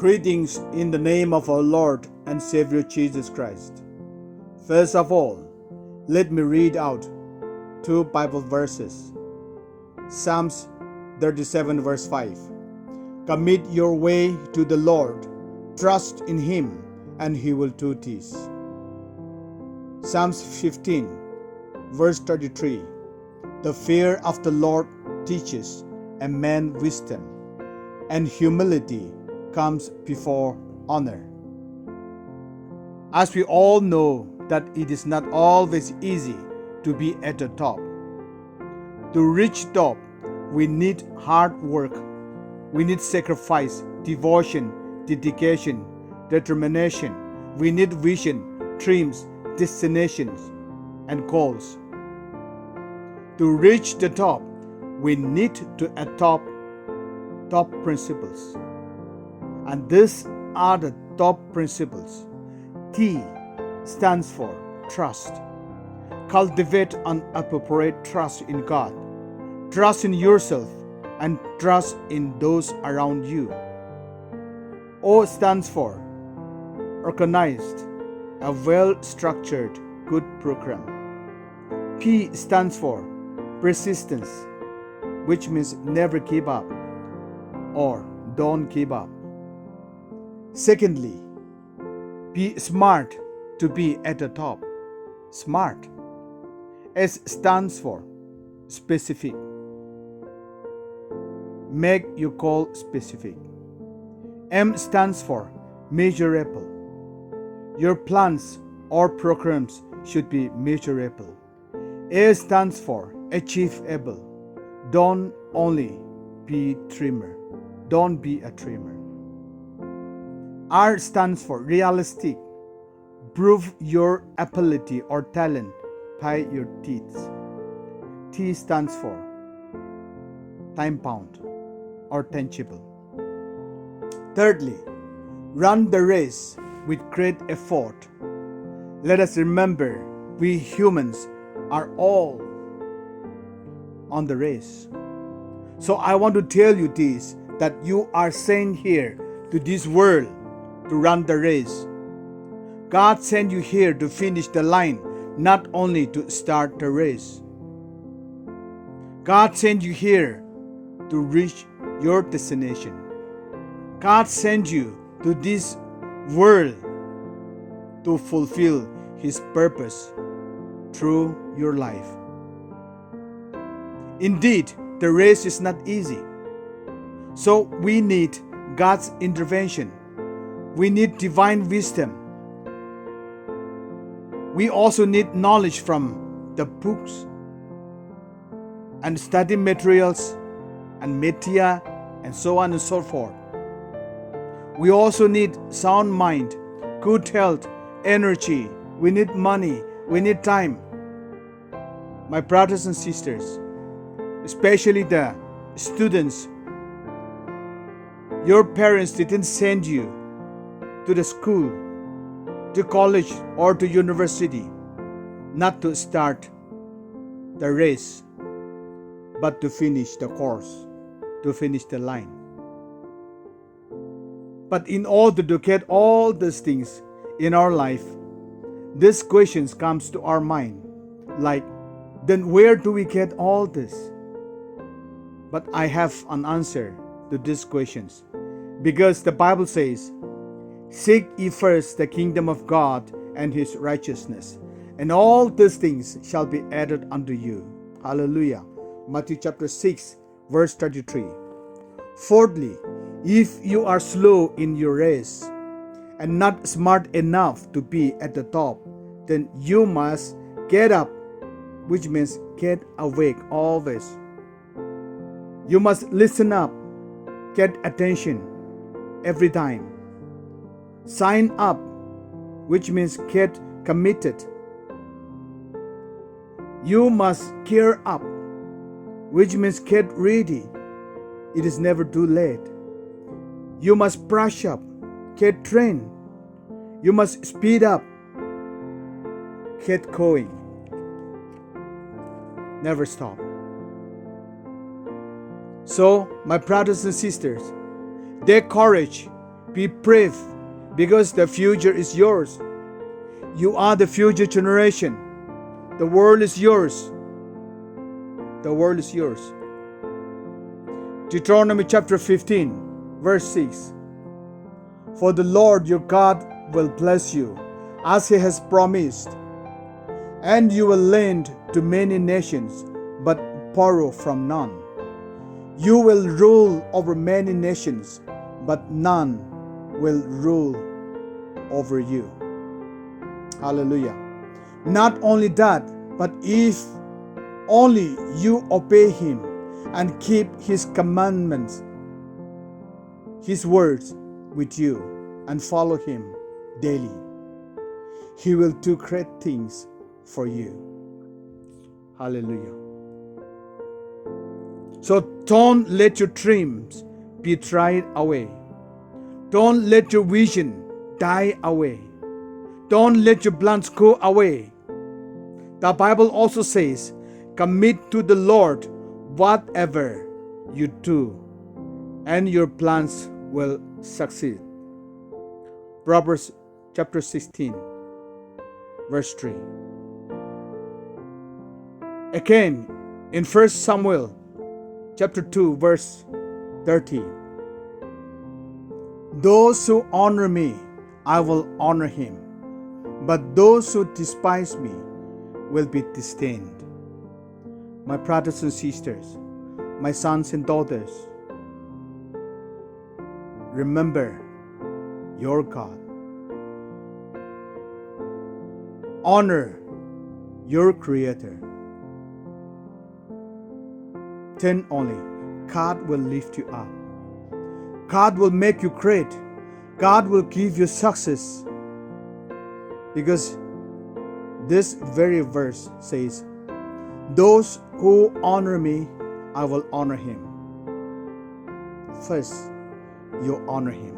Greetings in the name of our Lord and Savior Jesus Christ. First of all, let me read out two Bible verses. Psalms 37 verse 5. Commit your way to the Lord, trust in Him, and He will do this. Psalms 15 verse 33. The fear of the Lord teaches a man wisdom, and humility comes before honor. As we all know that it is not always easy to be at the top. To reach top, we need hard work. We need sacrifice, devotion, dedication, determination. We need vision, dreams, destinations, and goals. To reach the top, we need to adopt top principles. And these are the top principles. T stands for trust. Cultivate an appropriate trust in God. Trust in yourself and trust in those around you. O stands for organized, a well-structured, good program. P stands for persistence, which means never give up or don't give up. Secondly, be smart to be at the top. Smart. S stands for specific. Make your goal specific. M stands for measurable. Your plans or programs should be measurable. A stands for achievable. Don't only be dreamer. Don't be a dreamer. R stands for realistic. Prove your ability or talent by your deeds. T stands for time-bound or tangible. Thirdly, run the race with great effort. Let us remember, we humans are all on the race. So I want to tell you this, that you are sent here to this world to run the race. God sent you here to finish the line, not only to start the race. God sent you here to reach your destination. God sent you to this world to fulfill His purpose through your life. Indeed, the race is not easy. So we need God's intervention. We need divine wisdom. We also need knowledge from the books and study materials and media and so on and so forth. We also need sound mind, good health, energy. We need money. We need time. My brothers and sisters, especially the students, your parents didn't send you to the school, to college, or to university, not to start the race, but to finish the course, to finish the line. But in order to get all these things in our life, these questions comes to our mind, like, then where do we get all this? But I have an answer to these questions, because the Bible says, seek ye first the kingdom of God and His righteousness, and all these things shall be added unto you. Hallelujah. Matthew chapter 6, verse 33. Fourthly, if you are slow in your race and not smart enough to be at the top, then you must get up, which means get awake always. You must listen up, get attention every time. Sign up, which means get committed. You must gear up, which means get ready. It is never too late. You must brush up, get trained. You must speed up, get going. Never stop. So, my brothers and sisters, take courage Be brave, because the future is yours. You are the future generation. The world is yours. The world is yours. Deuteronomy chapter 15, verse 6. For the Lord your God will bless you, as He has promised, and you will lend to many nations, but borrow from none. You will rule over many nations, but none will rule over you. Hallelujah. Not only that, but if only you obey Him and keep His commandments, His words with you, and follow Him daily, He will do great things for you. Hallelujah. So don't let your dreams be dried away. Don't let your vision die away. Don't let your plans go away. The Bible also says, commit to the Lord whatever you do, and your plans will succeed. Proverbs chapter 16, verse 3. Again, in 1 Samuel chapter 2, verse 30. Those who honor me, I will honor him, but those who despise me will be disdained. My brothers and sisters, my sons and daughters, remember your God. Honor your Creator. Then only God will lift you up. God will make you great. God will give you success. Because this very verse says, those who honor me, I will honor him. First, you honor him,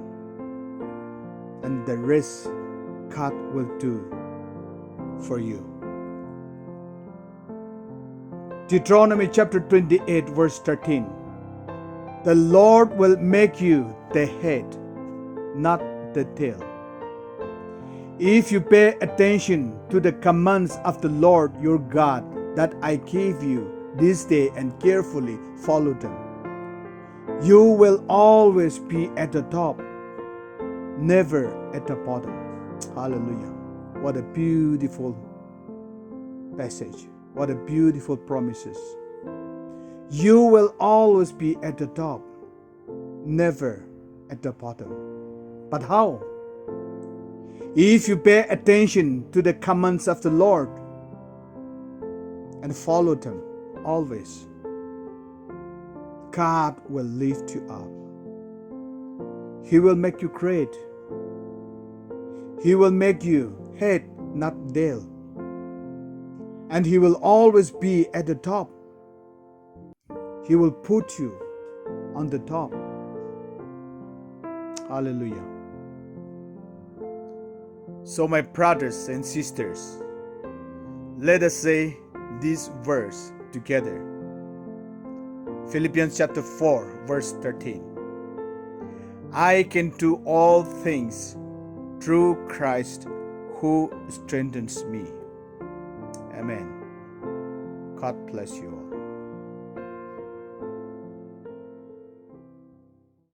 and the rest God will do for you. Deuteronomy chapter 28, verse 13. The Lord will make you the head, not the tail. If you pay attention to the commands of the Lord your God that I gave you this day and carefully follow them, you will always be at the top, never at the bottom. Hallelujah. What a beautiful passage. What a beautiful promises. You will always be at the top, never at the bottom. But how? If you pay attention to the commands of the Lord and follow them always, God will lift you up. He will make you great. He will make you head, not tail. And He will always be at the top. He will put you on the top. Hallelujah. So my brothers and sisters, let us say this verse together. Philippians chapter 4, verse 13. I can do all things through Christ who strengthens me. Amen. God bless you all.